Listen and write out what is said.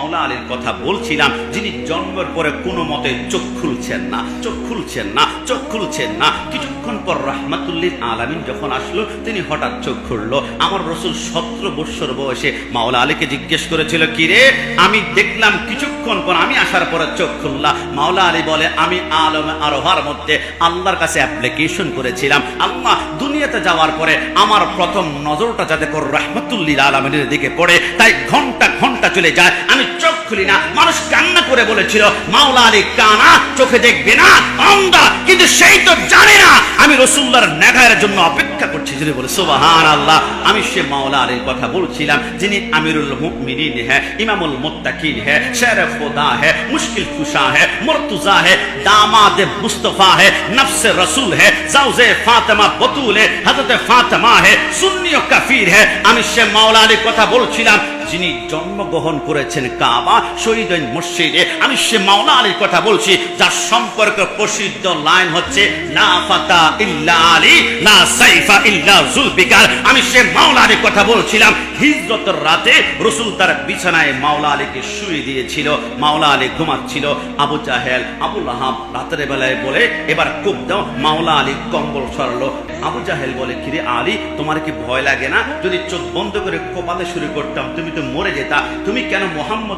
মাওলা আলীর কথা বলছিলাম, যিনি জন্মের পরে কোনো মতে চোখ খুলছেন না। কিছুক্ষণ পর রাহমাতুল্লিল আলামিন যখন আসলো, তিনি হঠাৎ চোখ খুললো। আমার রাসূল 17 বছর বয়সে মাওলা আলীকে জিজ্ঞেস করেছিল, কিরে আমি দেখলাম কিছুক্ষণ পর আমি আসার পরে চোখ খুললা। মাওলা আলী বলে, আমি আলমে আরোহার মধ্যে আল্লাহর কাছে অ্যাপ্লিকেশন করেছিলাম, আল্লাহ দুনিয়াতে যাওয়ার পরে আমার প্রথম নজরটা যাতে করে রাহমাতুল্লিল আলামিনের দিকে পড়ে, তাই ঘন্টা ঘন্টা চলে যায়, আমি চোখ খুলি না। মানুষ কান্না করে বলেছিল, মাওলা আলী কানা, চোখে দেখবে না, অন্ধা, কিন্তু সেই তো জানে না আমি রাসূলুল্লাহর নেগায়ের জন্য অপেক্ষা করছি। যদি বলে সুবহানাল্লাহ। আমি সে মাওলা আলীর কথা বলছিলাম, যিনি আমিরুল মুমিনিন হ্যাঁ, ইমামুল মুত্তাকিন হ্যাঁ, শেরে খোদা হ্যাঁ, মুশকিল কুশা হ্যাঁ, মুর্তজা হ্যাঁ, দামাদ মুস্তাফা হ্যাঁ, নফসে রাসূল হ্যাঁ, জাওজে ফাতেমা বতুল হ্যাঁ, হযরতে ফাতেমা হ্যাঁ, সুন্নি ও কাফির হ্যাঁ। আমি সে মাওলা আলীর কথা বলছিলাম, যিনি জন্মগ্রহণ করেছেন কাবা শহীদাইন মসজিদে। আমি সে মাওলা আলীর কথা বলছি, যার সম্পর্কে প্রসিদ্ধ লাইন হচ্ছে, লা ফাতা ইল্লা আলী, লা সাইফা ইল্লা জুলফিকার। আমি সে মাওলা আলীর কথা বলছিলাম। হিজরতের রাতে রাসূল তার বিছানায় মাওলা আলীকে শুয়ে দিয়েছিল। মাওলা আলী ঘুমাচ্ছিল। আবু জাহেল, আবু লাহাব রাতের বেলায় বলে, এবার কোপ দাও। মাওলা আলী কম্বল সরালো। আবু জাহেল বলে, কিরে আলী, তোমার কি ভয় লাগে না? যদি চোখ বন্ধ করে কোপাতে শুরু করতাম তুমি তো মরে যেতা। তুমি কেন মুহাম্মদ